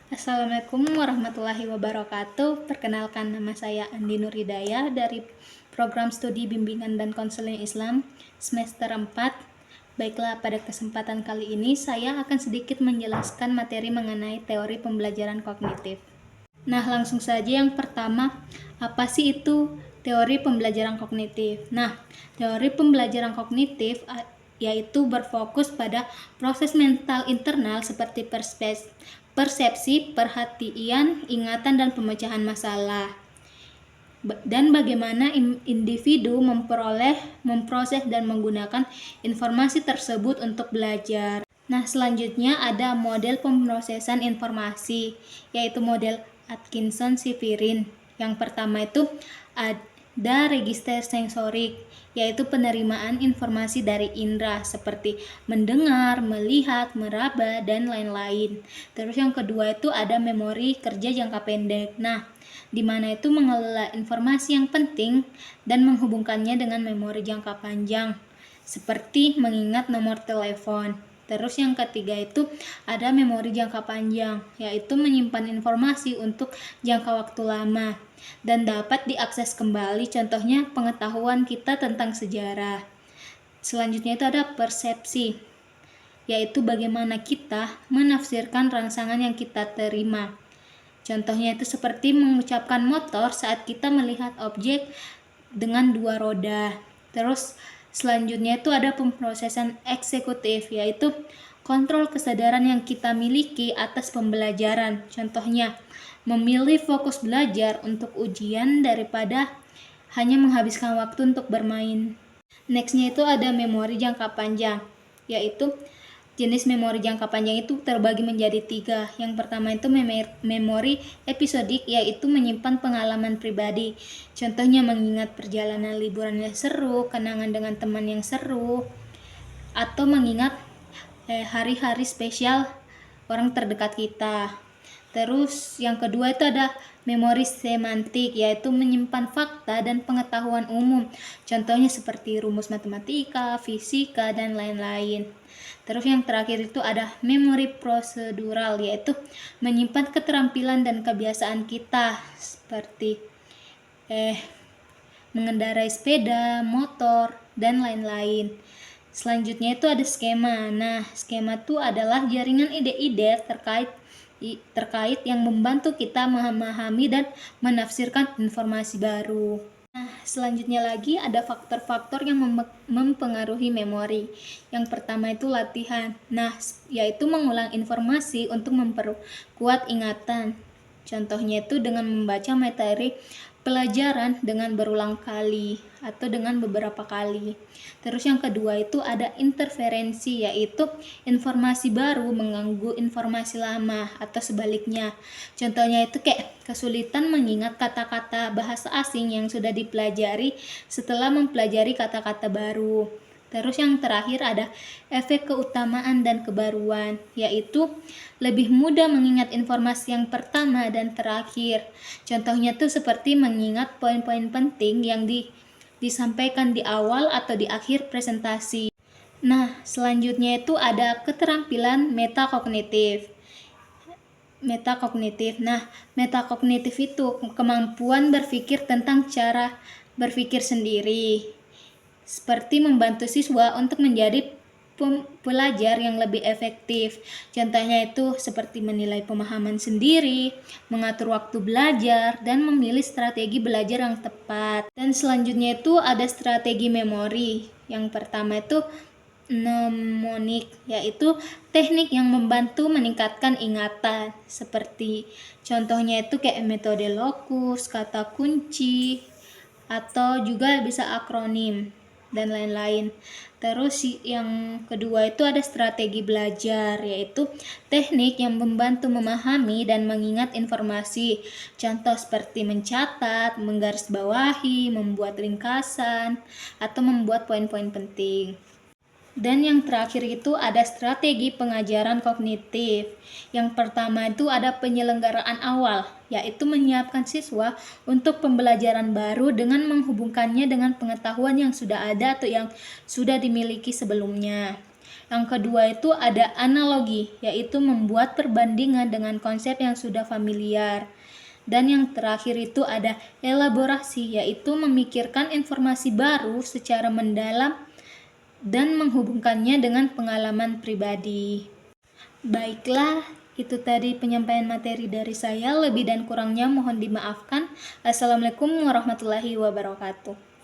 Assalamualaikum warahmatullahi wabarakatuh. Perkenalkan, nama saya Andi Nuridaya dari Program Studi Bimbingan dan Konseling Islam semester 4. Baiklah, pada kesempatan kali ini saya akan sedikit menjelaskan materi mengenai teori pembelajaran kognitif. Nah, langsung saja yang pertama, apa sih itu teori pembelajaran kognitif? Nah, teori pembelajaran kognitif yaitu berfokus pada proses mental internal seperti persepsi, perhatian, ingatan, dan pemecahan masalah. Dan bagaimana individu memperoleh, memproses, dan menggunakan informasi tersebut untuk belajar. Nah, selanjutnya ada model pemrosesan informasi, yaitu model Atkinson-Shiffrin. Yang pertama itu ada register sensorik, yaitu penerimaan informasi dari indera seperti mendengar, melihat, meraba, dan lain-lain. Terus yang kedua itu ada memori kerja jangka pendek. Nah, di mana itu mengelola informasi yang penting dan menghubungkannya dengan memori jangka panjang, seperti mengingat nomor telepon. Terus yang ketiga itu ada memori jangka panjang, yaitu menyimpan informasi untuk jangka waktu lama dan dapat diakses kembali, contohnya pengetahuan kita tentang sejarah. Selanjutnya itu ada persepsi, yaitu bagaimana kita menafsirkan rangsangan yang kita terima. Contohnya itu seperti mengucapkan motor saat kita melihat objek dengan dua roda. Terus selanjutnya itu ada pemrosesan eksekutif, yaitu kontrol kesadaran yang kita miliki atas pembelajaran. Contohnya, memilih fokus belajar untuk ujian daripada hanya menghabiskan waktu untuk bermain. Nextnya itu ada memori jangka panjang, yaitu jenis memori jangka panjang itu terbagi menjadi 3. Yang pertama itu memori episodik, yaitu menyimpan pengalaman pribadi. Contohnya mengingat perjalanan liburan yang seru, kenangan dengan teman yang seru, atau mengingat hari-hari spesial orang terdekat kita. Terus yang kedua itu ada memori semantik, yaitu menyimpan fakta dan pengetahuan umum. Contohnya seperti rumus matematika, fisika, dan lain-lain. Terus yang terakhir itu ada memori prosedural, yaitu menyimpan keterampilan dan kebiasaan kita seperti mengendarai sepeda, motor, dan lain-lain. Selanjutnya itu ada skema. Nah, skema itu adalah jaringan ide-ide terkait yang membantu kita memahami dan menafsirkan informasi baru. Nah, selanjutnya lagi ada faktor-faktor yang mempengaruhi memori. Yang pertama itu latihan. Nah, yaitu mengulang informasi untuk memperkuat ingatan. Contohnya itu dengan membaca materi pelajaran dengan berulang kali atau dengan beberapa kali. Terus yang kedua itu ada interferensi, yaitu informasi baru mengganggu informasi lama atau sebaliknya. Contohnya itu kayak kesulitan mengingat kata-kata bahasa asing yang sudah dipelajari setelah mempelajari kata-kata baru. Terus yang terakhir ada efek keutamaan dan kebaruan, yaitu lebih mudah mengingat informasi yang pertama dan terakhir. Contohnya tuh seperti mengingat poin-poin penting yang disampaikan di awal atau di akhir presentasi. Nah, selanjutnya itu ada keterampilan metakognitif. Nah, metakognitif itu kemampuan berpikir tentang cara berpikir sendiri, seperti membantu siswa untuk menjadi pelajar yang lebih efektif. Contohnya itu seperti menilai pemahaman sendiri, mengatur waktu belajar, dan memilih strategi belajar yang tepat. Dan selanjutnya itu ada strategi memori. Yang pertama itu mnemonik, yaitu teknik yang membantu meningkatkan ingatan. Seperti contohnya itu kayak metode lokus, kata kunci, atau juga bisa akronim dan lain-lain. Terus yang kedua itu ada strategi belajar, yaitu teknik yang membantu memahami dan mengingat informasi. Contoh seperti mencatat, menggarisbawahi, membuat ringkasan, atau membuat poin-poin penting. Dan yang terakhir itu ada strategi pengajaran kognitif. Yang pertama itu ada penyelenggaraan awal, yaitu menyiapkan siswa untuk pembelajaran baru dengan menghubungkannya dengan pengetahuan yang sudah ada atau yang sudah dimiliki sebelumnya. Yang kedua itu ada analogi, yaitu membuat perbandingan dengan konsep yang sudah familiar. Dan yang terakhir itu ada elaborasi, yaitu memikirkan informasi baru secara mendalam dan menghubungkannya dengan pengalaman pribadi. Baiklah, itu tadi penyampaian materi dari saya. Lebih dan kurangnya mohon dimaafkan. Assalamualaikum warahmatullahi wabarakatuh.